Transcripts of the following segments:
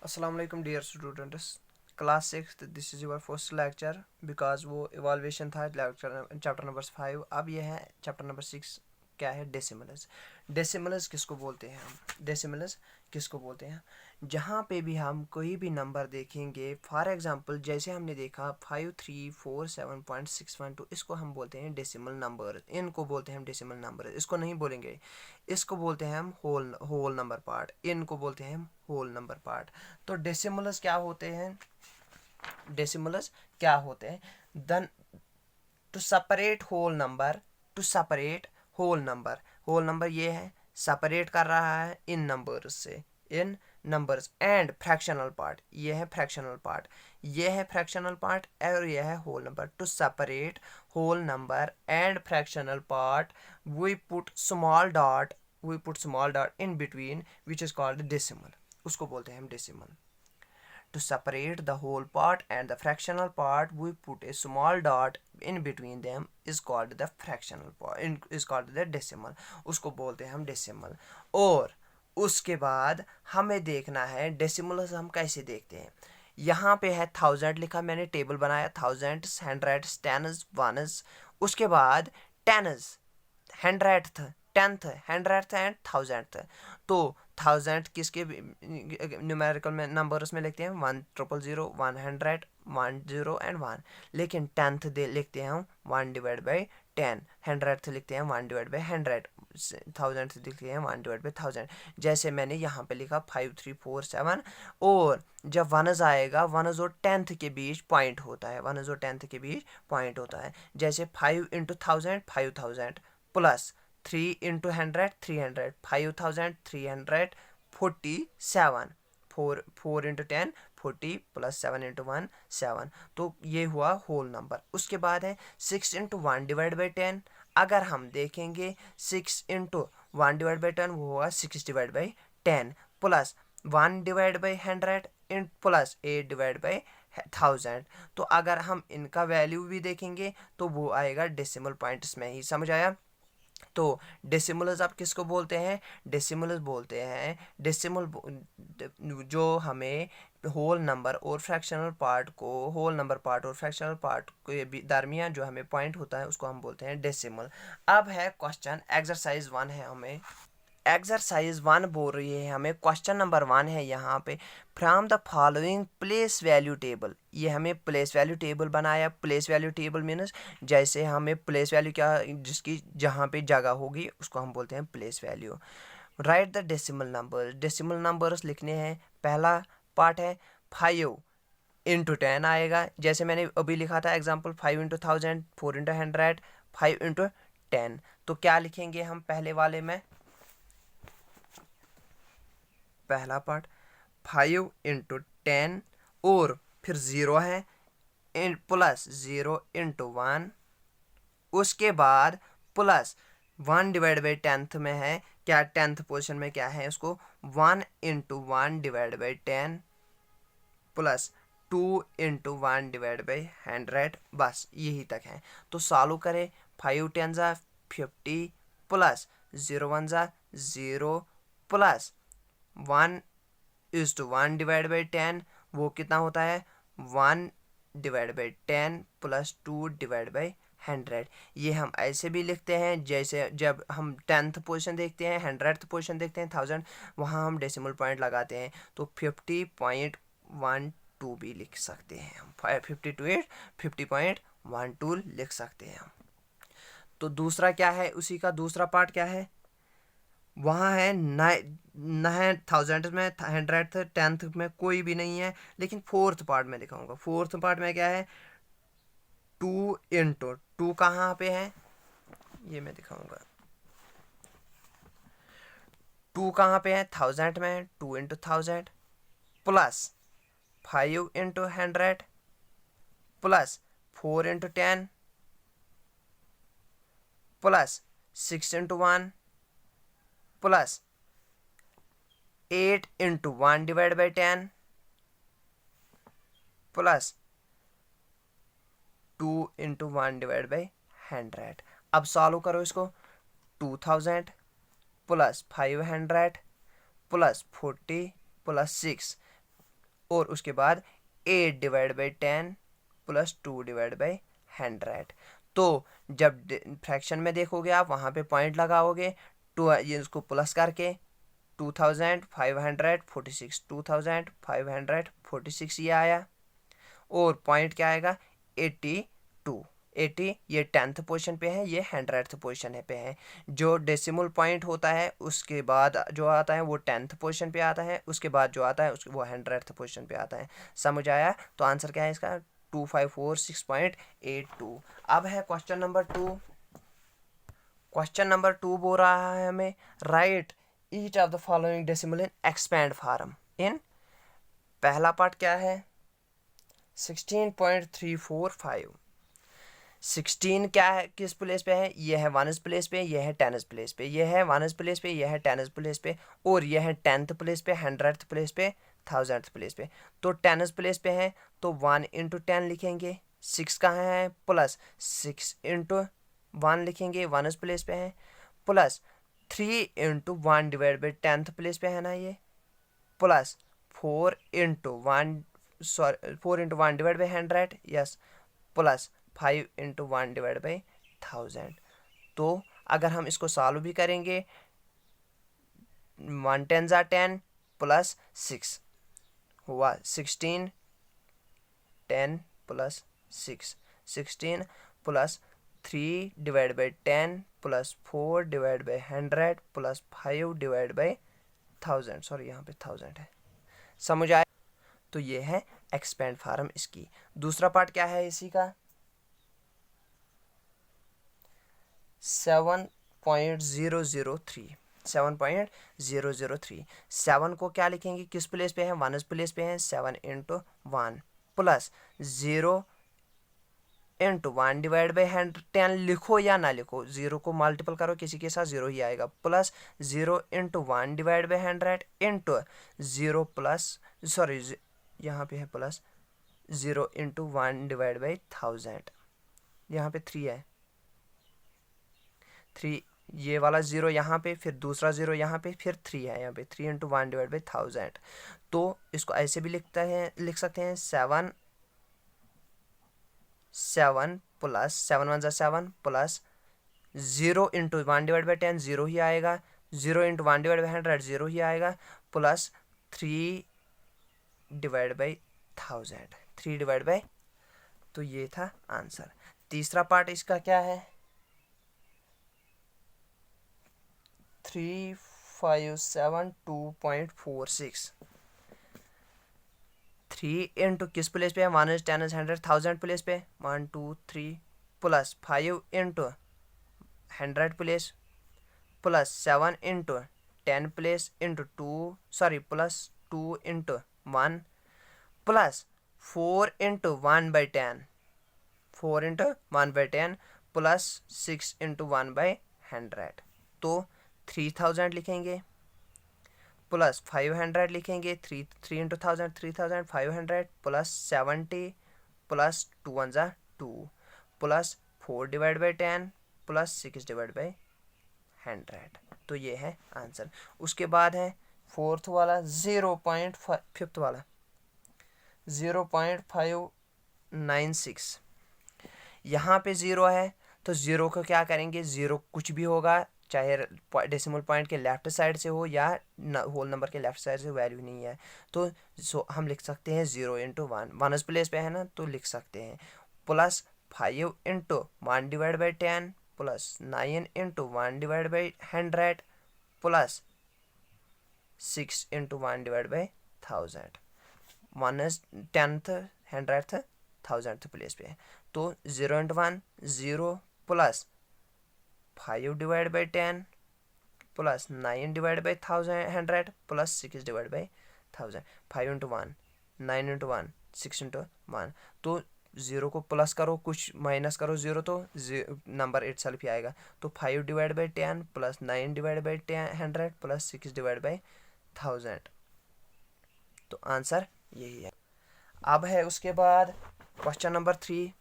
Assalamu alaikum dear students. Class 6 this is your first lecture because वो इवाल्वेशन था lecture chapter number 5। अब ये है चैप्टर नंबर 6। क्या है? डेसिमल्स। डेसिमल्स किसको बोलते हैं हम? डेसिमल्स किसको बोलते हैं? जहाँ पे भी हम कोई भी नंबर देखेंगे, फॉर एग्जांपल जैसे हमने देखा 5347.612, इसको हम बोलते हैं डेसिमल नंबर। इनको बोलते हैं हम डेसिमल नंबर। इसको नहीं बोलेंगे, इसको बोलते हैं हम होल नंबर पार्ट। इनको बोलते हैं हम होल नंबर पार्ट। तो डेसिमल्स क्या होते हैं? डेसिमल्स क्या होते हैं? Then to separate whole number, to separate whole number ये है, सेपरेट कर रहा है इन नंबर्स से, इन नंबर्स। एंड फ्रैक्शनल पार्ट, ये है फ्रैक्शनल पार्ट, ये है फ्रैक्शनल पार्ट, और ये है whole number. To separate whole number and fractional part we put small dot, in between which is called decimal. उसको बोलते हैं हम decimal. To separate the whole part and the fractional part, we put a small dot in between them is called the fractional part, is called the decimal. उसको बोलते हैं हम decimal. और उसके बाद हमें देखना है डेसिमल्स हम कैसे देखते हैं। यहाँ पे है 1000 लिखा, मैंने टेबल बनाया, थाउजेंड्स, हंड्रेड्स, टेन्स, वनस। उसके बाद tens, hundred, tenth, hundred and thousand. तो थाउजेंड किसके न्यूमेरिकल में नंबर्स में लिखते हैं? 100, 100, 10 एंड 1। लेकिन टेंथ दे लिखते हैं हम 1/10, हंड्रेड लिखते हैं 1/100, थाउजेंड लिखते हैं 1/1000। जैसे मैंने यहाँ पे लिखा 5347। और जब वनज आएगा, वनज और टेंथ के बीच पॉइंट होता है, वनज और टेंथ के बीच पॉइंट होता है। जैसे 5 into 1000, 5000, plus 3 into 100, 300, 5347। 4 into 10, 40, plus 7 into 1, 7। तो ये हुआ होल नंबर। उसके बाद है 6 इंटू 1/10। अगर हम देखेंगे 6 इंटू 1/10 वो होगा 6/10, प्लस 1/100 प्लस 8/1000। तो अगर हम इनका वैल्यू भी देखेंगे तो वो आएगा डेसिमल पॉइंट्स में ही। समझ आया? तो डेसिमल्स आप किसको बोलते हैं? डेसिमल्स बोलते हैं डेसिमल जो हमें होल नंबर और फ्रैक्शनल पार्ट को, होल नंबर पार्ट और फ्रैक्शनल पार्ट के दरमियान जो हमें पॉइंट होता है उसको हम बोलते हैं डेसिमल। अब है क्वेश्चन, एक्सरसाइज 1 है, हमें एक्सरसाइज 1 बोल रही है हमें। क्वेश्चन नंबर 1 है यहाँ पे, from the following place value table. ये हमें प्लेस वैल्यू टेबल बनाया। प्लेस वैल्यू टेबल मीन्स जैसे हमें प्लेस वैल्यू क्या, जिसकी जहाँ पे जगह होगी उसको हम बोलते हैं place value. Right the decimal number, decimal numbers लिखने हैं। पहला पार्ट है 5 इंटू 10 आएगा, जैसे मैंने अभी लिखा था एग्जाम्पल 5 इंटू 1000, 4 इंटू 100, 5 इंटू 10। तो क्या लिखेंगे हम पहले वाले में? पहला पार्ट 5 इंटू 10 और फिर 0 है, प्लस 0 इंटू 1। उसके बाद प्लस 1/10 में है, क्या 10th पोजिशन में क्या है उसको? 1 इंटू 1/10 प्लस 2 इंटू 1/100। बस यही तक है। तो सॉल्व करें। 5 10 ज़ा 50, प्लस 0 1 ज़ा 0, प्लस 1:1/10, वो कितना होता है? 1/10 प्लस 2/100। ये हम ऐसे भी लिखते हैं जैसे जब हम 10th पोजीशन देखते हैं, 100th पोजीशन देखते हैं, 1000, वहाँ हम डेसिमल पॉइंट लगाते हैं। तो 50.12 भी लिख सकते हैं हम, 50.12 लिख सकते हैं हम। तो दूसरा क्या है, उसी का दूसरा पार्ट क्या है? वहाँ है 9000 में, 100th 10th में कोई भी नहीं है, लेकिन फोर्थ पार्ट में दिखाऊंगा। फोर्थ पार्ट में क्या है? 2 इंटू 2 कहाँ पे है ये मैं दिखाऊंगा। 2 कहाँ पे है? 1000 में, 2 into 1000, plus 5 into 100, plus 4 into 10, plus 6 into 1, plus 8 into 1/10, plus 2 into 1/100। अब सॉल्व करो इसको। 2000 प्लस 500 प्लस 40 प्लस 6, और उसके बाद 8 divide by 10 plus 2 divide by 100। तो जब फ्रैक्शन में देखोगे आप वहाँ पे पॉइंट लगाओगे, टू ये उसको प्लस करके 2546 2546 ये आया, और पॉइंट क्या आएगा 82। 80 ये 10th पोजीशन पे है, ये 100th पोजीशन पे है। जो डेसिमल पॉइंट होता है उसके बाद जो आता है वो 10th पोजीशन पे आता है, उसके बाद जो आता है वो 100th पोजीशन पे आता है। समझ आया? तो आंसर क्या है इसका 2546.82। अब है क्वेश्चन नंबर 2। क्वेश्चन नंबर 2 बोल रहा है हमें right each of the following decimal in expand form in. पहला पार्ट क्या है 16.345। 16 क्या है, किस प्लेस पे है, ये है 1st प्लेस पे, ये है 10th प्लेस पे, ये है 1st प्लेस पे, ये है 10th प्लेस पे, और ये है 10th प्लेस पे, 100th प्लेस पे, 1000th प्लेस पे। तो 10th प्लेस पे है तो 1 इंटू 10 लिखेंगे। 6 कहाँ है प्लस 6 इंटू 1 लिखेंगे, 1st प्लेस पे है, plus 3 into 1 divide by 10th place पे है ना ये, plus 4 into 1 divide by 100, yes, plus 5 into 1 divide by 1000। तो अगर हम इसको सॉल्व भी करेंगे 1 10 ज़ा 10 प्लस 6 हुआ 16, 10 plus 6 16 plus 3 divide by 10 plus 4 divide by 100 plus 5 divide by 1000, sorry यहाँ पे 1000 है। समझ आया? तो ये है एक्सपेंड फॉर्म इसकी। दूसरा पार्ट क्या है इसी का 7.003। 7.003 7 को क्या लिखेंगे, किस प्लेस पे है 1st प्लेस पे है, 7 into 1 plus 0 into 1 divide by 10 लिखो या ना लिखो, 0 को मल्टीपल करो किसी के साथ 0 ही आएगा, plus 0 into 1 divide by 100 into 0 plus sorry यहाँ पे है प्लस 0 इंटू 1 डिवाइड बाई 1000। यहाँ पे 3 है, 3 ये वाला 0 यहाँ पे, फिर दूसरा 0 यहाँ पे, फिर 3 है यहाँ पे, 3 इंटू 1 डिवाइड बाई 1000। तो इसको ऐसे भी लिख सकते हैं 7 plus 7 1 7 plus 0 into 1 divide by 10 0 ही आएगा, 0 इंटू 1 डिवाइड बाई 100 0 ही आएगा, plus 3 divide by 1000, 3 divide by. तो ये था आंसर। तीसरा पार्ट इसका क्या है 3572.46। 3 इंटू किस प्लेस पे है 1 10 100 1000 प्लेस पे 1 2 3 plus 5 into 100 place plus 7 into 10 place into 2 sorry plus 2 into 1 plus 4 into 1 by 10 4 into 1 by 10 plus 6 into 1 by 100। तो 3000 लिखेंगे प्लस 500 लिखेंगे, 3 इंटू 1000 3500 प्लस 70 प्लस 2 1 ज़ा 2 plus 4 divide by 10 plus 6 divide by 100। तो ये है आंसर। उसके बाद है फोर्थ वाला 5th वाला 0.596। यहाँ पे 0 है तो 0 को क्या करेंगे, 0 कुछ भी होगा चाहे डेसिमल पॉइंट के लेफ्ट साइड से हो या होल नंबर के लेफ्ट साइड से, वैल्यू नहीं है तो हम लिख सकते हैं 0 इंटू 1 1st प्लेस पे है ना तो लिख सकते हैं, plus 5 into 1 divide by 10 plus 9 into 1 divide by 100 plus 6 into 1 divide by 1000। 1st 10th 100th 1000th place पे है तो 0 into 1 0 plus 5 divide by 10 plus 9 divide by 100 plus 6 divide by 1000। 5 into 1 9 into 1 6 into 1। तो 0 को प्लस करो कुछ minus करो 0 तो number it self ही आएगा। तो 5 divide by 10 plus 9 divide by 100 plus 6 divide by 1000। तो आंसर यही है। अब है उसके बाद question number 3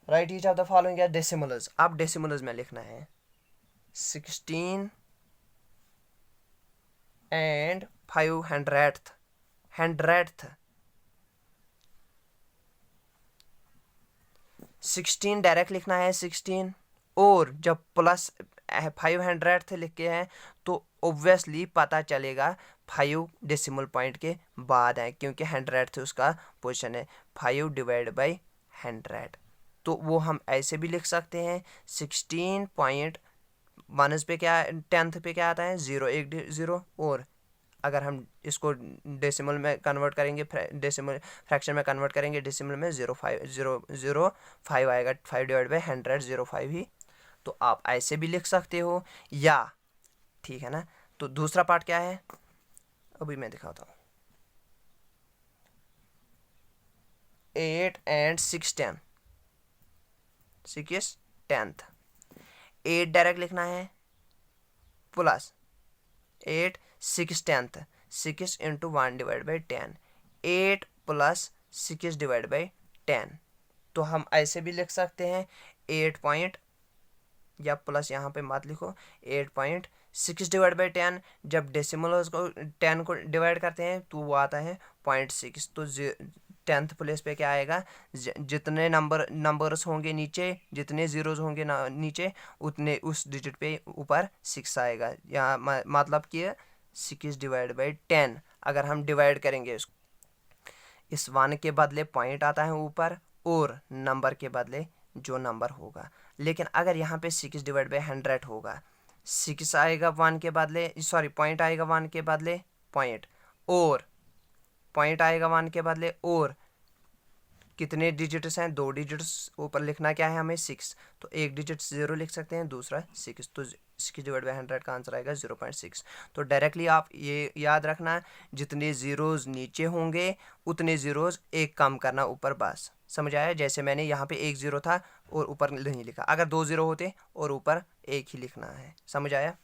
write each of the following as decimals. अब डेसिमल्स में लिखना है 16 and 500th 16 डायरेक्ट लिखना है 16, और जब प्लस 500th लिख के हैं तो ऑब्वियसली पता चलेगा 5 डेसिमल पॉइंट के बाद है, क्योंकि 100th उसका पोजीशन है। 5 डिवाइड बाई 100, तो वो हम ऐसे भी लिख सकते हैं 16 पॉइंट 1 पे क्या 10th पे क्या आता है 0, 1 0, और अगर हम इसको डेसिमल में कन्वर्ट करेंगे, डेसिमल फ्रैक्शन में कन्वर्ट करेंगे डेसिमल में 0.5 आएगा। 5 डिवाइड बाई 100 0.5 ही, तो आप ऐसे भी लिख सकते हो, या ठीक है ना। तो दूसरा पार्ट क्या है अभी मैं दिखाता हूँ। 8 and 6 10, 6 10th 8 डायरेक्ट लिखना है plus 8 6 10th 6 into 1 divide by 10, 8 plus 6 divide by 10, तो हम ऐसे भी लिख सकते हैं 8 पॉइंट, या प्लस यहाँ पे मत लिखो, 8.6 डिवाइड बाई 10, जब डेसिमल को 10 को डिवाइड करते हैं तो वो आता है 0.6, तो 10th प्लेस पे क्या आएगा, जितने नंबर्स होंगे नीचे, जितने जीरोज होंगे नीचे, उतने उस डिजिट पे ऊपर 6 आएगा। यहाँ मतलब कि 6 डिवाइड बाई 10, अगर हम डिवाइड करेंगे इसको, इस 1 के बदले पॉइंट आता है ऊपर, और नंबर के बदले जो नंबर होगा। लेकिन अगर यहाँ पे 6 डिवाइड बाई 100 होगा, 6 आएगा 1 के बदले, सॉरी पॉइंट आएगा 1 के बदले पॉइंट, और पॉइंट आएगा 1 के बदले, और कितने डिजिट्स हैं 2 डिजिट्स, ऊपर लिखना क्या है हमें 6, तो एक डिजिट 0 लिख सकते हैं, दूसरा 6, तो 6 डिवाइड बाई 100 का आंसर आएगा 0.6। तो डायरेक्टली आप ये याद रखना, जितने ज़ीरोज़ नीचे होंगे उतने ज़ीरोज़ एक कम करना ऊपर, बस समझ आया। जैसे मैंने यहाँ पे 1 0 था और ऊपर नहीं लिखा, अगर 2 0 होते और ऊपर 1 ही लिखना है, समझ आया।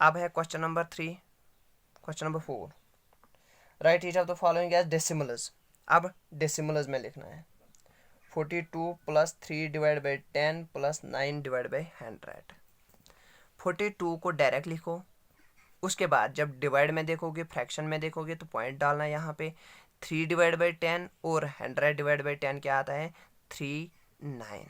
अब है question number 3, question number 4, write each of the following as decimals. अब डेसिमल्स में लिखना है 42 plus 3 divide by 10 plus 9 divide by 100। 42 को डायरेक्ट लिखो, उसके बाद जब डिवाइड में देखोगे, फ्रैक्शन में देखोगे तो पॉइंट डालना है यहाँ पे। 3 डिवाइड बाई 10 और 100 डिवाइड बाई 10 क्या आता है 3 9,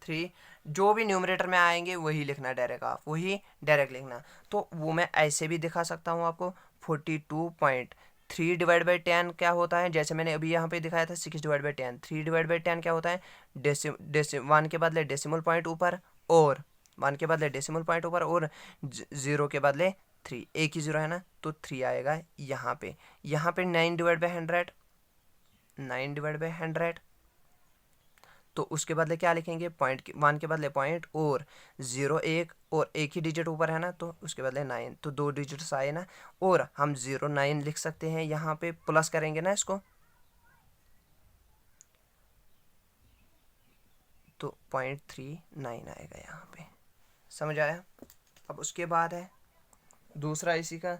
3 जो भी न्यूमरेटर में आएंगे वही लिखना डायरेक्ट, आप वही डायरेक्ट लिखना। तो वो मैं ऐसे भी दिखा सकता हूँ आपको, 42.3 डिवाइड बाई 10 क्या होता है, जैसे मैंने अभी यहाँ पे दिखाया था 6 डिवाइड बाई 10, 3 डिवाइड बाई 10 क्या होता है, 1 के बदले डेसिमल पॉइंट ऊपर, और 1 के बदले डेसिमल पॉइंट ऊपर, और 0 के बदले 3, एक ही 0 है ना, तो 3 आएगा यहाँ पे। 9 डिवाइड बाई 100, 9 डिवाइड बाई 100, तो उसके बदले क्या लिखेंगे, पॉइंट 1 के बदले पॉइंट, और 0 1, और एक ही डिजिट ऊपर है ना, तो उसके बदले 9, तो 2 डिजिट्स आए ना, और हम 0 9 लिख सकते हैं, यहाँ पे प्लस करेंगे ना इसको, तो 0.39 आएगा यहाँ पे, समझ आया। अब उसके बाद है दूसरा इसी का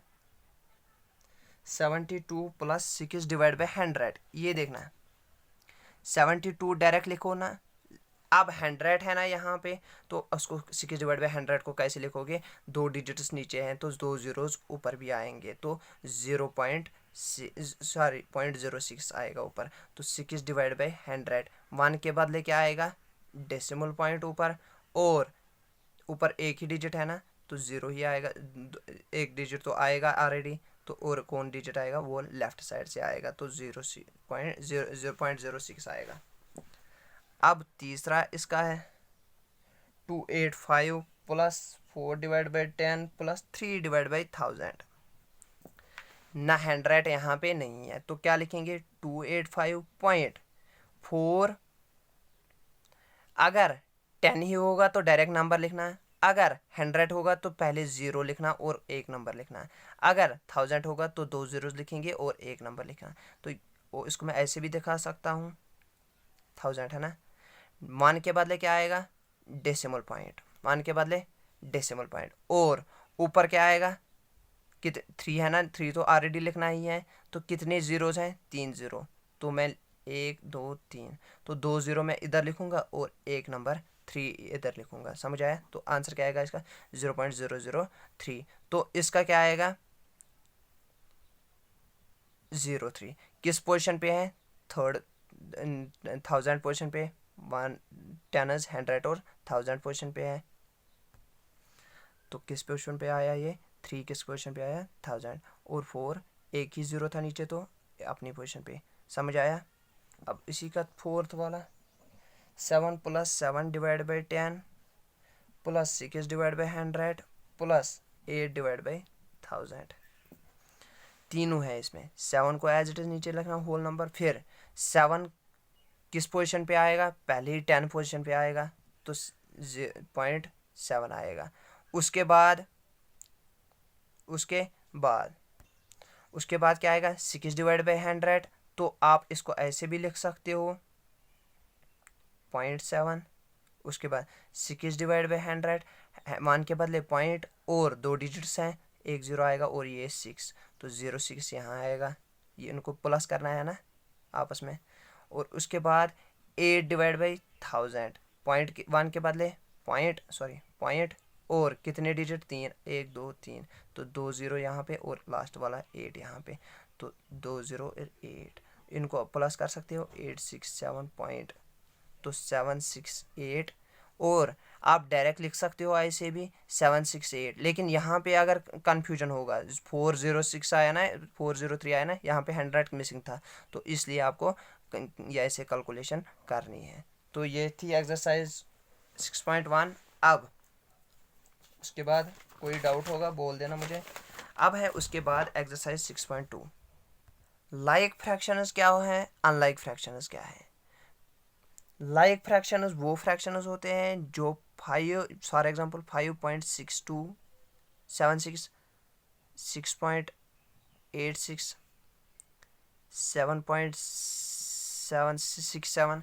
72 प्लस 6 डिवाइड बाई 100, ये देखना है 72 डायरेक्ट लिखो ना, अब 100 है ना यहाँ पे, तो उसको 6 डिवाइड बाई 100 को कैसे लिखोगे, 2 डिजिट्स नीचे हैं तो 2 ज़ीरोज़ ऊपर भी आएंगे, तो 0.06 आएगा ऊपर, तो 6 डिवाइड बाई 100, 1 के बदले क्या आएगा डेसिमल पॉइंट ऊपर, और ऊपर एक ही डिजिट है ना, तो 0 ही आएगा, एक डिजिट तो आएगा ऑलरेडी, तो और कौन डिजिट आएगा वो लेफ्ट साइड से आएगा, तो 0.06 आएगा। अब तीसरा इसका है 285 plus 4 divide by 10 plus 3 divide by 1000, ना 100 यहाँ पे नहीं है, तो क्या लिखेंगे 285.4, अगर 10 ही होगा तो डायरेक्ट नंबर लिखना है, अगर 100 होगा तो पहले 0 लिखना और एक नंबर लिखना है, अगर 1000 होगा तो 2 ज़ीरोज़ लिखेंगे और एक नंबर लिखना। तो इसको मैं ऐसे भी दिखा सकता हूँ, 1000 है ना, 1 के बदले क्या आएगा डेसिमल पॉइंट, 1 के बदले डेसिमल पॉइंट, और ऊपर क्या आएगा 3 है ना, 3 तो ऑलरेडी लिखना ही है, तो कितने ज़ीरोज़ हैं 3 ज़ीरो, तो मैं 1 2 3, तो 2 ज़ीरो मैं इधर लिखूँगा और एक नंबर 3 इधर लिखूँगा, समझ आया। तो आंसर क्या आएगा इसका 0.003, तो इसका क्या आएगा 03 किस पोजीशन पे है, थर्ड 1000 पोजीशन पे, 10 100 और 1000 पोजीशन पे है। तो किस पोजीशन पे आया ये, 3 किस पोजीशन पे आया, 1000, और 4 एक ही 0 था नीचे तो अपनी पोजीशन पे। समझ आया। अब इसी का फोर्थ वाला 7 + 7 divide by 10 plus 6 divide by 100 plus 8 divide by 1000, तीनों है इसमें। 7 को एज इट इज नीचे लिखना होल नंबर, फिर 7 किस पोजीशन पे आएगा, पहले ही 10 पोजीशन पे आएगा तो 0.7 आएगा। उसके बाद क्या आएगा, 6 डिवाइड बाई 100, तो आप इसको ऐसे भी लिख सकते हो 0.7। उसके बाद 6 डिवाइड बाई 100, मान के बदले पॉइंट और 2 डिजिट्स हैं, एक 0 आएगा और ये 6, तो 06 यहाँ आएगा। ये इनको प्लस करना है ना आपस में। और उसके बाद 8 डिवाइड बाई 1000, पॉइंट 1 के बदले पॉइंट और कितने डिजिट, 3, 1 2 3, तो 2 0 यहाँ पे और लास्ट वाला 8 यहाँ पे, तो 2 0 और 8, इनको प्लस कर सकते हो 867 पॉइंट, तो 768। और आप डायरेक्ट लिख सकते हो ऐसे भी 768, लेकिन यहाँ पे अगर कन्फ्यूजन होगा 406 आया ना, 403 आया ना, यहाँ पे 100 मिसिंग था, तो इसलिए आपको ये ऐसे कैलकुलेशन करनी है। तो ये थी एक्सरसाइज 6.1। अब उसके बाद कोई डाउट होगा बोल देना मुझे। अब है उसके बाद एक्सरसाइज 6.2, लाइक फ्रैक्शंस क्या है, अनलाइक फ्रैक्शंस क्या है। लाइक फ्रैक्शंस वो फ्रैक्शंस होते हैं जो 5 फॉर एग्जांपल 5.6276, 6.86, 7.767,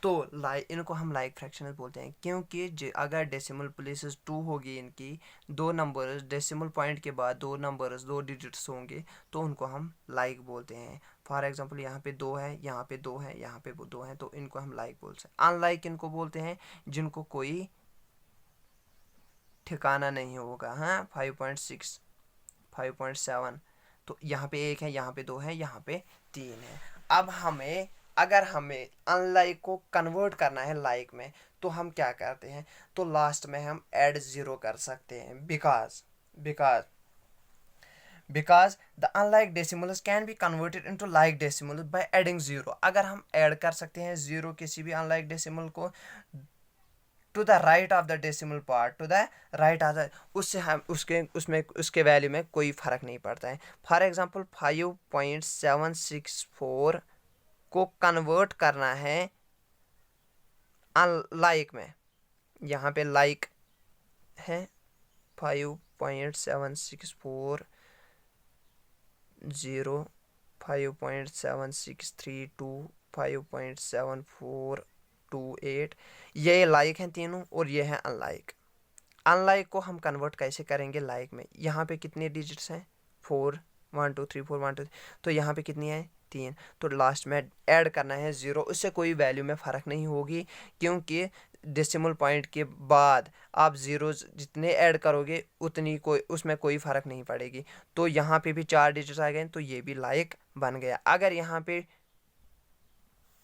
तो इनको हम लाइक फ्रैक्शंस बोलते हैं, क्योंकि अगर डेसिमल प्लेसेस 2 होगी, इनकी 2 नंबर्स डेसिमल पॉइंट के बाद 2 नंबर्स 2 डिजिट्स होंगे, तो उनको हम लाइक बोलते हैं। फॉर एग्जांपल यहाँ पे 2 है, यहाँ पे 2 है, यहाँ पे 2 है, तो इनको हम लाइक बोल सकते हैं। अनलाइक इनको बोलते हैं जिनको कोई ठिकाना नहीं होगा। हाँ, 5.6, 5.7, तो यहाँ पे 1 है, यहाँ पे 2 है, यहाँ पे 3 है। अब अगर हमें अनलाइक को कन्वर्ट करना है लाइक में, तो हम क्या करते हैं, तो लास्ट में हम ऐड 0 कर सकते हैं, because the unlike decimals can be converted into like decimals by adding 0। अगर हम ऐड कर सकते हैं 0 किसी भी unlike decimal को to the right of the decimal part, to the right of the, उससे हम उसके वैल्यू में कोई फ़र्क नहीं पड़ता है। फॉर एग्जांपल 5.764 को कन्वर्ट करना है अनलाइक में, यहाँ पे लाइक है 5.764 0, 5.7632, 5.7428, ये लाइक हैं तीनों और ये हैं अनलाइक। अनलाइक को हम कन्वर्ट कैसे करेंगे लाइक में, यहाँ पे कितने डिजिट्स हैं, 4, 1 2 3 4 1 2, तो यहाँ पे कितनी है, 3, तो लास्ट में ऐड करना है 0। उससे कोई वैल्यू में फ़र्क नहीं होगी, क्योंकि डेसिमल पॉइंट के बाद आप ज़ीरोज़ जितने ऐड करोगे उतनी उसमें कोई फ़र्क नहीं पड़ेगी। तो यहाँ पे भी 4 डिजिट्स आ गए, तो ये भी लाइक बन गया। अगर यहाँ पे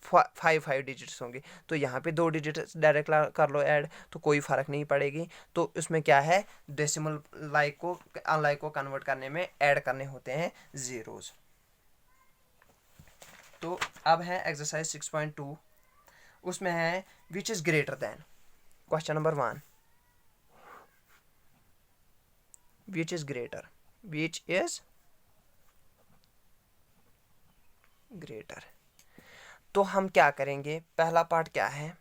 5 डिजिट्स होंगे, तो यहाँ पे 2 डिजिट्स डायरेक्ट कर लो ऐड, तो कोई फ़र्क नहीं पड़ेगी। तो उसमें क्या है, डेसिमल लाइक को अनलाइक को कन्वर्ट करने में ऐड करने होते हैं ज़ीरोज़। तो अब है एक्सरसाइज 6.2, उसमें है which is greater than, question number 1, which is greater, तो हम क्या करेंगे, पहला पार्ट क्या है,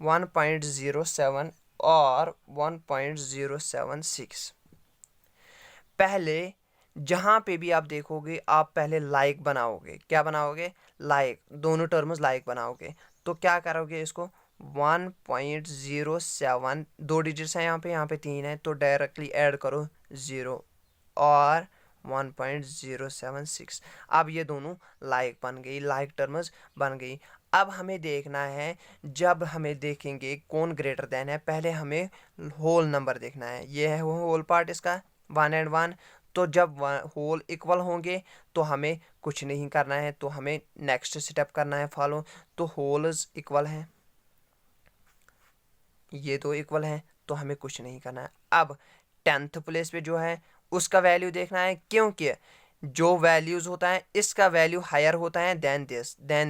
1.07 और 1.076। पहले जहाँ पे भी आप देखोगे, आप पहले लाइक बनाओगे, क्या बनाओगे, लाइक, दोनों टर्म्स लाइक बनाओगे। तो क्या करोगे, इसको 1.07, 2 डिजिट्स हैं यहाँ पे 3 है, तो डायरेक्टली ऐड करो 0 और 1.076। अब ये दोनों लाइक बन गई, लाइक टर्म्स बन गई। अब हमें देखना है, जब हमें देखेंगे कौन ग्रेटर देन है, पहले हमें होल नंबर देखना है। ये है वो होल पार्ट इसका 1 and 1, तो जब होल इक्वल होंगे तो हमें कुछ नहीं करना है, तो हमें नेक्स्ट स्टेप करना है फॉलो। तो होल्स इक्वल हैं, ये दो इक्वल हैं, तो हमें कुछ नहीं करना है। अब 10th प्लेस पे जो है उसका वैल्यू देखना है, क्योंकि जो वैल्यूज होता है इसका वैल्यू हायर होता है देन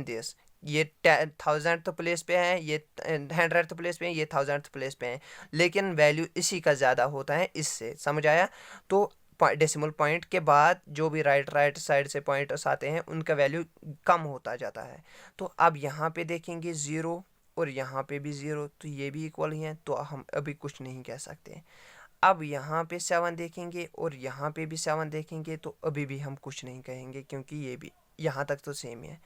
दिस। ये 1000th प्लेस पे है, ये 100th प्लेस पे है, ये 1000th प्लेस पे है, लेकिन वैल्यू इसी का ज़्यादा होता है इससे। समझ आया? तो डेसिमल पॉइंट के बाद जो भी राइट साइड से पॉइंट्स आते हैं उनका वैल्यू कम होता जाता है। तो अब यहाँ पे देखेंगे 0 और यहाँ पे भी 0, तो ये भी इक्वल ही हैं, तो हम अभी कुछ नहीं कह सकते। अब यहाँ पे 7 देखेंगे और यहाँ पे भी 7 देखेंगे, तो अभी भी हम कुछ नहीं कहेंगे, क्योंकि ये भी यहाँ तक तो सेम है।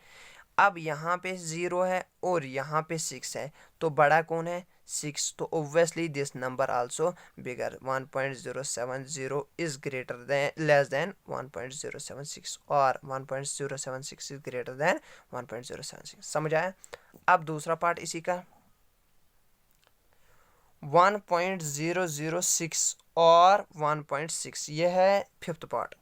अब यहाँ पे 0 है और यहाँ पे 6 है, तो बड़ा कौन है? 6। तो obviously this number also bigger 1.070 is greater than less than 1.076 और 1.076 इज ग्रेटर देन 1.076। समझ आया? अब दूसरा पार्ट इसी का 1.006 और 1.6, यह है 5th पार्ट।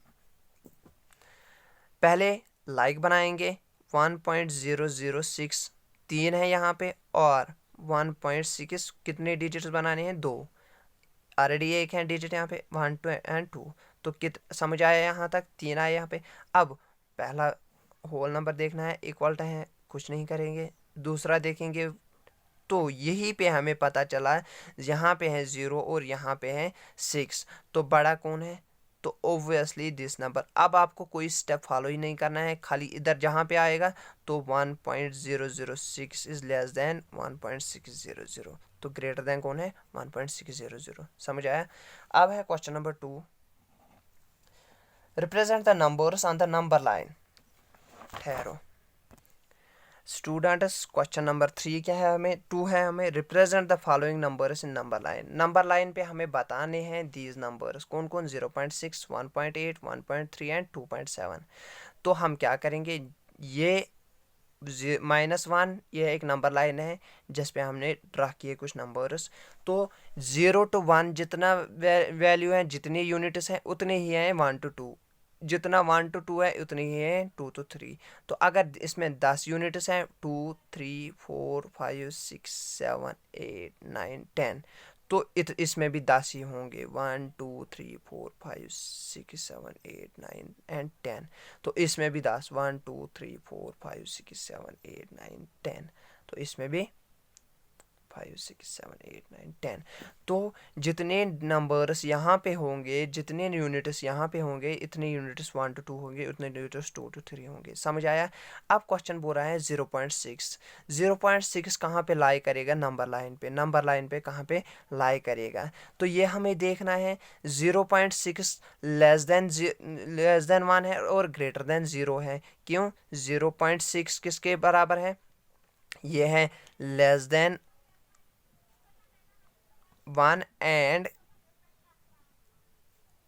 पहले लाइक बनाएंगे 1.006 3 है यहाँ पे, और 1.6 कितने डिजिट्स बनाने हैं? 2। ऑलरेडी एक है डिजिट यहाँ पे 1 2 एंड 2, तो समझ आया यहाँ तक? 3 आया यहाँ पे। अब पहला होल नंबर देखना है, इक्वल है, कुछ नहीं करेंगे। दूसरा देखेंगे तो यही पे हमें पता चला यहाँ पे है 0 और यहाँ पे है 6, तो बड़ा कौन है? तो ऑब्वियसली दिस नंबर। अब आपको कोई स्टेप फॉलो ही नहीं करना है, खाली इधर जहाँ पे आएगा तो 1.006 इज लेस देन 1.600, तो ग्रेटर देन कौन है? 1.600। समझ आया? अब है question number 2, represent the numbers on the number line. ठहरो स्टूडेंट्स, क्वेश्चन नंबर 3 क्या है? हमें 2 है, हमें represent the following numbers in number line. Number line पे हमें बताने हैं दीज नंबर्स, कौन कौन? 0.6 1.8 1.3 एंड 2.7। तो हम क्या करेंगे, ये -1 ये एक नंबर लाइन है जिस पे हमने ड्रा किए कुछ नंबर्स। तो 0 to 1 जितना वैल्यू है, जितनी यूनिट्स हैं उतने ही हैं 1 to 2, जितना 1 to 2 है उतनी ही है 2 to 3। तो अगर इसमें 10 यूनिट्स हैं 2 3 4 5 6 7 8 9 10, तो इसमें भी 10 ही होंगे 1 2 3 4 5 6 7 8 9 एंड 10। तो इसमें भी 10 1 2 3 4 5 6 7 8 9 10, तो इसमें भी 5 6 7 8 9 10। तो जितने नंबर्स यहाँ पे होंगे, जितने यूनिट्स यहाँ पे होंगे, इतने यूनिट्स 1 to 2 होंगे, उतने यूनिट्स 2 to 3 होंगे। समझ आया? अब क्वेश्चन बोल रहा है 0.6। 0.6 कहाँ पे लाई करेगा? नंबर लाइन पे। नंबर लाइन पे कहाँ पे लाई करेगा? तो ये हमें देखना है 0.6 लेस देन 1 है और ग्रेटर देन 0 है। क्यों? 0.6 किसके बराबर है? ये है less than 1 and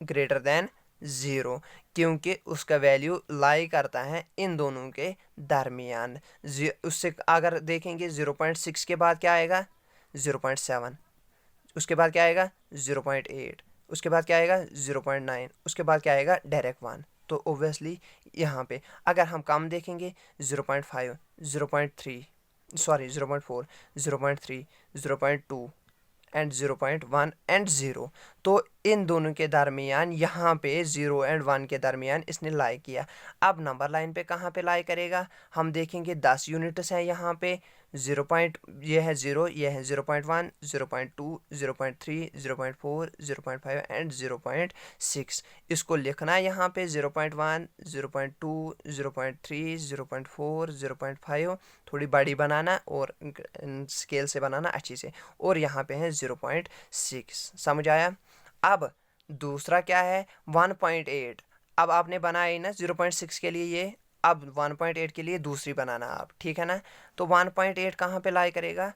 greater than 0, क्योंकि उसका वैल्यू लाई करता है इन दोनों के दरमियान। उससे अगर देखेंगे 0.6 के बाद क्या आएगा? 0.7, उसके बाद क्या आएगा? 0.8, उसके बाद क्या आएगा? 0.9, उसके बाद क्या आएगा? डायरेक्ट 1। तो ओब्वियसली यहाँ पे अगर हम कम देखेंगे 0.5 0.3 सॉरी 0.4 0.3 0.2 एंड 0.1 एंड 0, तो इन दोनों के दरमियान यहाँ पे 0 एंड 1 के दरमियान इसने लाई किया। अब नंबर लाइन पे कहाँ पे लाई करेगा? हम देखेंगे 10 यूनिट्स हैं यहाँ पे, ये है 0, ये है 0.1 0.2 0.3 0.4 0.5 एंड 0.6। इसको लिखना है यहाँ पे 0.1 0.2 0.3 0.4 0.5, थोड़ी बड़ी बनाना और स्केल से बनाना अच्छी से, और यहाँ पे है 0.6। समझ आया? अब दूसरा क्या है? 1.8। अब आपने बनाया ना 0.6 के लिए ये, अब 1.8 के लिए दूसरी बनाना आप, ठीक है ना? तो 1.8 कहाँ पे लाई करेगा?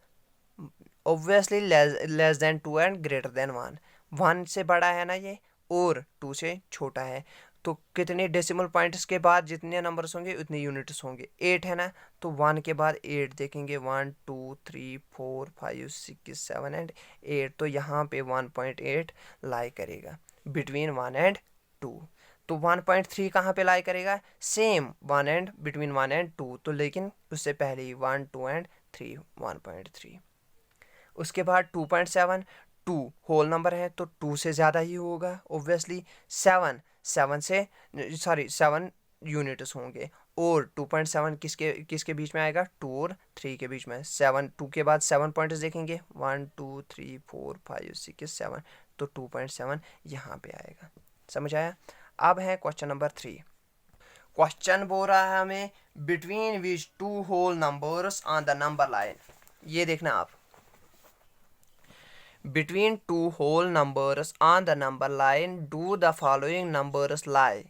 Obviously less than 2 and greater than 1। 1 से बड़ा है ना ये, और 2 से छोटा है। तो कितने डेसिमल पॉइंट्स के बाद जितने नंबर्स होंगे उतने यूनिट्स होंगे? 8 है ना, तो 1 के बाद 8 देखेंगे 1 2 3 4 5 6 7 एंड 8, तो यहाँ पे 1.8 लाई करेगा बिटवीन 1 एंड 2। तो 1.3 कहाँ पे लाई करेगा, सेम 1 एंड बिटवीन 1 एंड 2, तो लेकिन उससे पहले ही 1 2 एंड 3 1.3। उसके बाद 2.7, 2 होल नंबर है तो 2 से ज़्यादा ही होगा ऑब्वियसली। 7 7 यूनिट्स होंगे, और 2.7 किसके किसके बीच में आएगा, 2 और 3 के बीच में। 7 2 के बाद 7 पॉइंट्स देखेंगे, 1 2 3 4 5 6 7, तो 2.7 यहाँ पे आएगा। समझ आया। अब है क्वेश्चन नंबर 3। क्वेश्चन बोल रहा है हमें between which 2 whole numbers on the number line. ये देखना आप, between two whole numbers on the number line do the following numbers lie,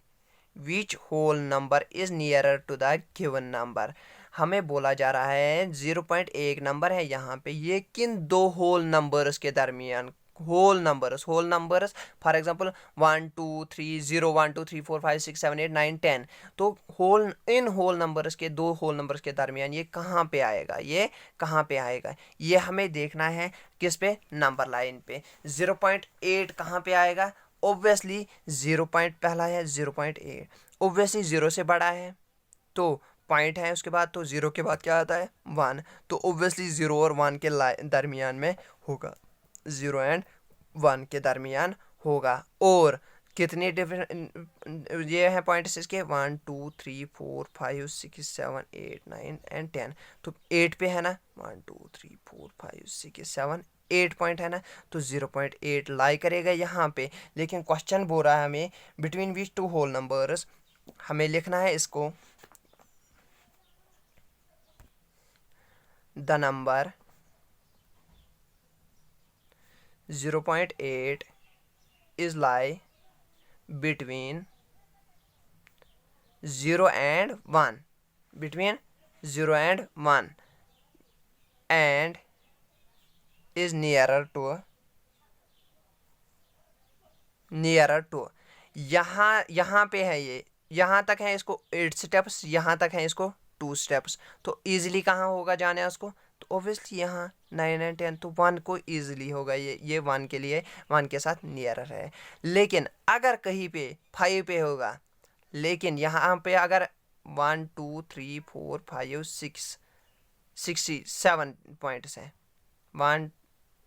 which whole number is nearer to the given number। हमें बोला जा रहा है 0.1 नंबर है यहाँ पे, ये किन दो होल नंबर्स के दरमियान, होल नंबर्स फॉर एग्जांपल 1 2 3 0 1 2 3 4 5 6 7 8 9 10, तो इन होल नंबर्स के, दो होल नंबर्स के दरमियान ये कहाँ पे आएगा, ये हमें देखना है किस पे, नंबर लाइन पे। 0.8 कहाँ पे आएगा, ऑब्वियसली 0 पॉइंट पहला है 0.8, ऑब्वियसली 0 से बड़ा है तो पॉइंट है उसके बाद, तो 0 के बाद क्या आता है 1, तो ऑब्वियसली 0 और 1 के दरमियान में होगा, 0 एंड 1 के दरमियान होगा। और कितने डिफरेंट ये हैं पॉइंट्स इसके, 1 2 3 4 5 6 7 8 9 एंड 10, तो 8 पे है ना, 1 2 3 4 5 6 7 8 पॉइंट है ना, तो 0.8 लाई करेगा यहाँ पे। लेकिन क्वेश्चन बोल रहा है हमें बिटवीन विच 2 होल नंबर्स, हमें लिखना है इसको the number 0.8 is lie between 0 and 1, between 0 and 1 and is nearer to यहाँ पे है, ये यहाँ तक है इसको 8 स्टेप्स, यहाँ तक है इसको 2 स्टेप्स, तो इजीली कहाँ होगा जाने उसको, तो ऑब्वियसली यहाँ 9 एंड 10, तो 1 को इजीली होगा, ये 1 के लिए 1 के साथ नियरर है। लेकिन अगर कहीं पे 5 पे होगा, लेकिन यहाँ पे अगर 1 2 3 4 5 6 67 पॉइंट्स हैं, 1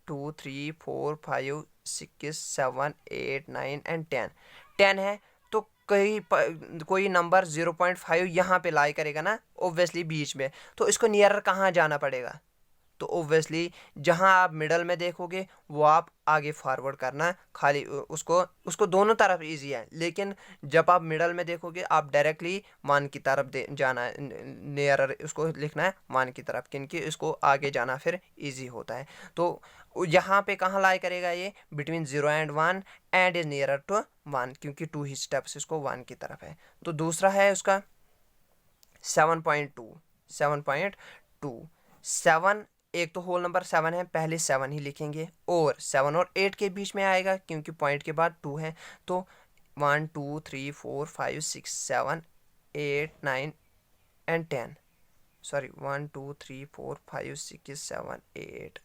2 3 4 5 6 7 8 9 एंड 10 है, तो कोई नंबर 0.5 यहाँ पे लाई करेगा ना ऑब्वियसली बीच में, तो इसको नियरर कहाँ जाना पड़ेगा, तो ऑब्वियसली जहाँ आप मिडल में देखोगे वो आप आगे फॉरवर्ड करना, खाली उसको दोनों तरफ इजी है, लेकिन जब आप मिडल में देखोगे आप डायरेक्टली 1 की तरफ जाना है, नियरर उसको लिखना है 1 की तरफ, क्योंकि इसको आगे जाना फिर इजी होता है। तो यहाँ पे कहाँ लाई करेगा, ये between 0 and 1 and is nearer to 1, क्योंकि 2 ही स्टेप्स इसको 1 की तरफ है। तो दूसरा है उसका 7.2 7, एक तो होल नंबर 7 है, पहले 7 ही लिखेंगे, और 7 और 8 के बीच में आएगा क्योंकि पॉइंट के बाद 2 है, तो 1 2 3 4 5 6 7 8 9 एंड 10, सॉरी 1 2 3 4 5 6 7 8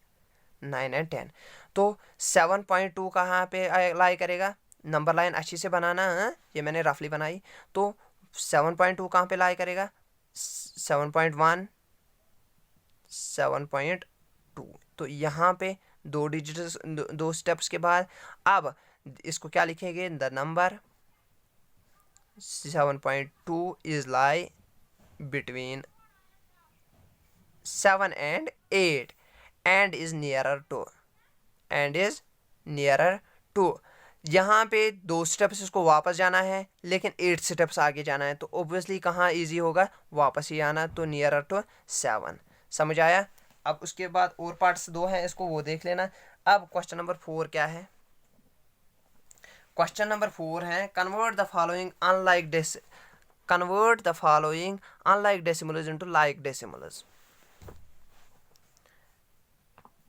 9 एंड 10, तो 7.2 कहाँ पे लाई करेगा, नंबर लाइन अच्छी से बनाना है, ये मैंने रफली बनाई, तो 7.2 कहाँ पे लाई करेगा, 7.1 7.2, तो यहाँ पे 2 डिजिट्स 2 स्टेप्स के बाद अब इसको क्या लिखेंगे, the number 7.2 is lie between 7 and 8 and is nearer to, यहाँ पे 2 स्टेप्स इसको वापस जाना है, लेकिन 8 स्टेप्स आगे जाना है, तो ऑब्वियसली कहाँ इजी होगा, वापस ही आना, तो नियरर टू 7। समझ आया। अब उसके बाद और पार्ट्स 2 हैं, इसको वो देख लेना। अब क्वेश्चन नंबर 4 क्या है, क्वेश्चन नंबर 4 है convert the following unlike decimals into like decimals.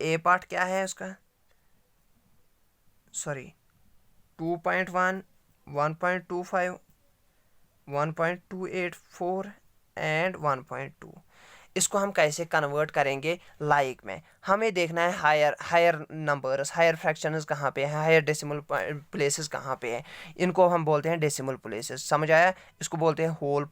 A part क्या है उसका, सॉरी 2.1 1.25 1.284 एंड 1.2, इसको हम कैसे कन्वर्ट करेंगे लाइक में। हमें देखना है हायर नंबर्स, हायर फ्रैक्शंस कहाँ पे है, हायर डेसिमल प्लेसेस कहाँ पे है, इनको हम बोलते हैं डेसिमल प्लेसेस। समझ आया? इसको बोलते हैं होल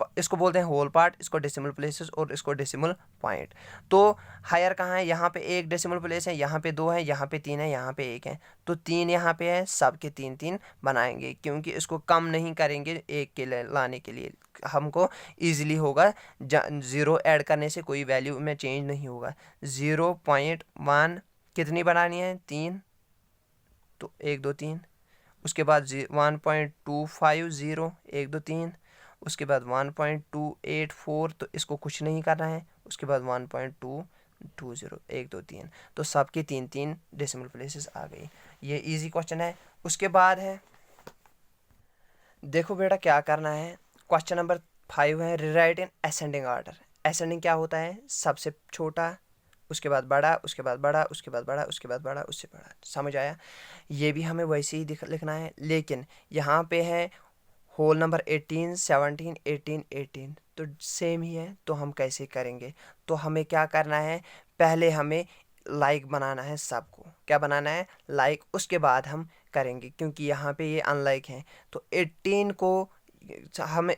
पार्ट, इसको डेसिमल प्लेसेस और इसको डेसिमल पॉइंट। तो हायर कहाँ है? यहाँ पे एक डेसिमल प्लेस है, यहाँ पे 2 है, यहाँ पे 3 है, यहाँ पे 1 है, तो 3 यहाँ पे है, सबके 3 बनाएंगे, क्योंकि इसको कम नहीं करेंगे एक के लाने के लिए, हमको इजीली होगा। 0 ऐड करने से कोई वैल्यू में चेंज नहीं होगा। 0.1 कितनी बनानी है? 3, तो 1 2 3। उसके बाद 1.250 1 2 3। उसके बाद 1.284, तो इसको कुछ नहीं करना है। उसके बाद 1.220 1 2 3, तो सबके 3 डेसिमल प्लेसेस आ गई। ये इजी क्वेश्चन है। उसके बाद है, देखो बेटा क्या करना है, क्वेश्चन नंबर 5 है, rewrite in ascending order. Ascending क्या होता है? सबसे छोटा, उसके बाद बड़ा, उसके बाद बड़ा, उसके बाद बड़ा, उसके बाद बड़ा, उससे बड़ा। समझ आया? ये भी हमें वैसे ही लिखना है, लेकिन यहाँ पे है होल नंबर 18 17 18 18, तो सेम ही है। तो हम कैसे करेंगे? तो हमें क्या करना है, पहले हमें लाइक बनाना है सबको। क्या बनाना है? लाइक। उसके बाद हम करेंगे, क्योंकि यहाँ पे ये अनलाइक है। तो 18 को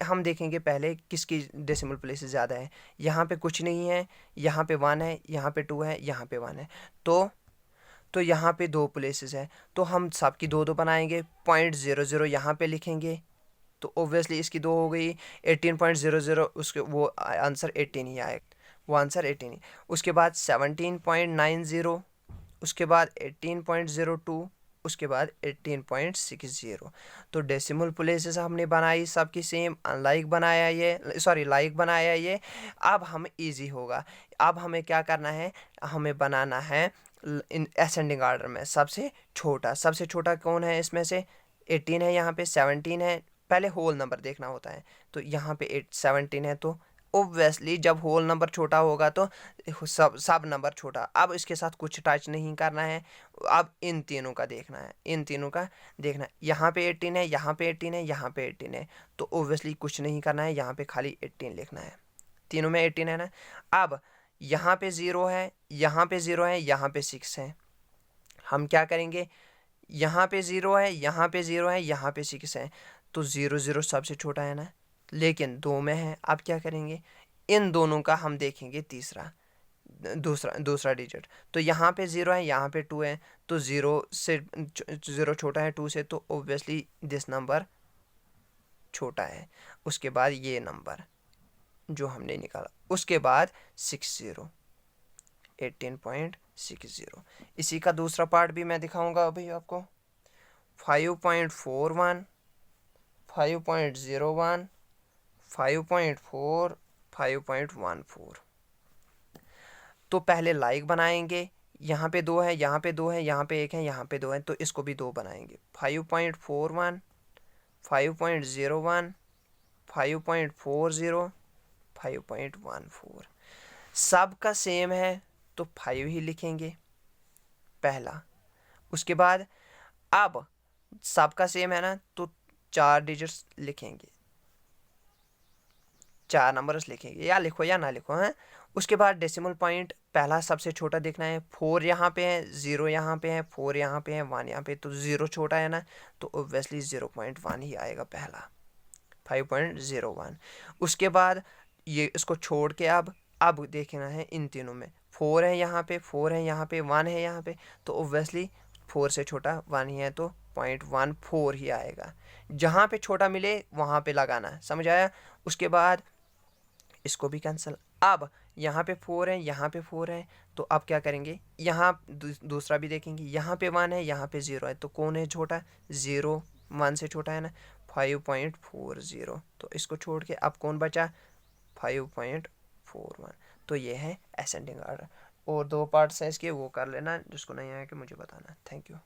हम देखेंगे पहले किसकी डेसिमल प्लेस ज़्यादा है। यहाँ पे कुछ नहीं है, यहाँ पे 1 है, यहाँ पे 2 है, यहाँ पे 1 है, तो यहाँ पे 2 प्लेसेस है, तो हम सबकी 2 बनाएंगे। 0.00 यहाँ पे लिखेंगे, तो ओब्वियसली इसकी 2 हो गई। 18.00, उसके वो आंसर 18 ही आएगा, वो आंसर 18 ही। उसके बाद 17.90, उसके बाद 18.02, उसके बाद 18.60। तो डेसिमल प्लेसेस हमने बनाई सबकी सेम, अनलाइक बनाया ये, सॉरी लाइक बनाया ये। अब हम इजी होगा। अब हमें क्या करना है, हमें बनाना है इन असेंडिंग ऑर्डर में सबसे छोटा कौन है इसमें से? 18 है, यहाँ पे 17 है। पहले होल नंबर देखना होता है, तो यहाँ पे 17 है, तो ओब्वियसली जब होल नंबर छोटा होगा तो सब नंबर छोटा। अब इसके साथ कुछ टच नहीं करना है, अब इन तीनों का देखना है, इन तीनों का देखना है। यहाँ पे 18 है, यहाँ पे 18 है, यहाँ पे 18 है, तो ओब्वियसली कुछ नहीं करना है, यहाँ पे खाली 18 लिखना है। तीनों में 18 है ना। अब यहाँ पे 0 है, यहाँ पे 0 है, यहाँ पे 6 है। हम क्या करेंगे, यहाँ पे 0 है, यहाँ पे 0 है, यहाँ पे 6 है, तो 0 0 सबसे छोटा है ना, लेकिन 2 में है। अब क्या करेंगे, इन दोनों का हम देखेंगे दूसरा डिजिट। तो यहाँ पे 0 है, यहाँ पे 2 है, तो 0 छोटा है 2 से, तो ओब्वियसली दिस नंबर छोटा है। उसके बाद ये नंबर जो हमने निकाला, उसके बाद 18.60। इसी का दूसरा पार्ट भी मैं दिखाऊंगा अभी आपको। 5.41 5.01 5.4 5.14। तो पहले लाइक बनाएंगे, यहाँ पे 2 है, यहाँ पे 2 है, यहाँ पे 1 है, यहाँ पे 2 है, तो इसको भी 2 बनाएंगे। 5.41 5.01 5.40 5.14। सब का सेम है, तो 5 ही लिखेंगे पहला। उसके बाद अब सबका सेम है ना, तो 4 डिजिट्स लिखेंगे, 4 नंबर्स लिखेंगे, या लिखो या ना लिखो है। उसके बाद डेसिमल पॉइंट पहला सबसे छोटा देखना है। 4 यहाँ पे है, 0 यहाँ पे है, 4 यहाँ पे है, 1 यहाँ पे, तो 0 छोटा है ना, तो ऑब्वियसली 0.1 ही आएगा पहला, 5.01। उसके बाद ये इसको छोड़ के अब देखना है इन तीनों में। 4 है यहाँ पे, 4 है यहाँ पे, 1 है यहाँ पे, तो ऑब्वियसली 4 से छोटा 1 ही है, तो 0.14 ही आएगा। जहाँ पे छोटा मिले वहाँ पे लगाना, समझ आया? उसके बाद इसको भी कैंसिल। अब यहाँ पे 4 है, यहाँ पे 4 है, तो अब क्या करेंगे, यहाँ दूसरा भी देखेंगे। यहाँ पे 1 है, यहाँ पे 0 है, तो कौन है छोटा? 0 1 से छोटा है ना, 5.40। तो इसको छोड़ के अब कौन बचा? 5.41। तो ये है असेंडिंग ऑर्डर। और 2 पार्ट्स हैं इसके, वो कर लेना, जिसको नहीं आया कि मुझे बताना। Thank you.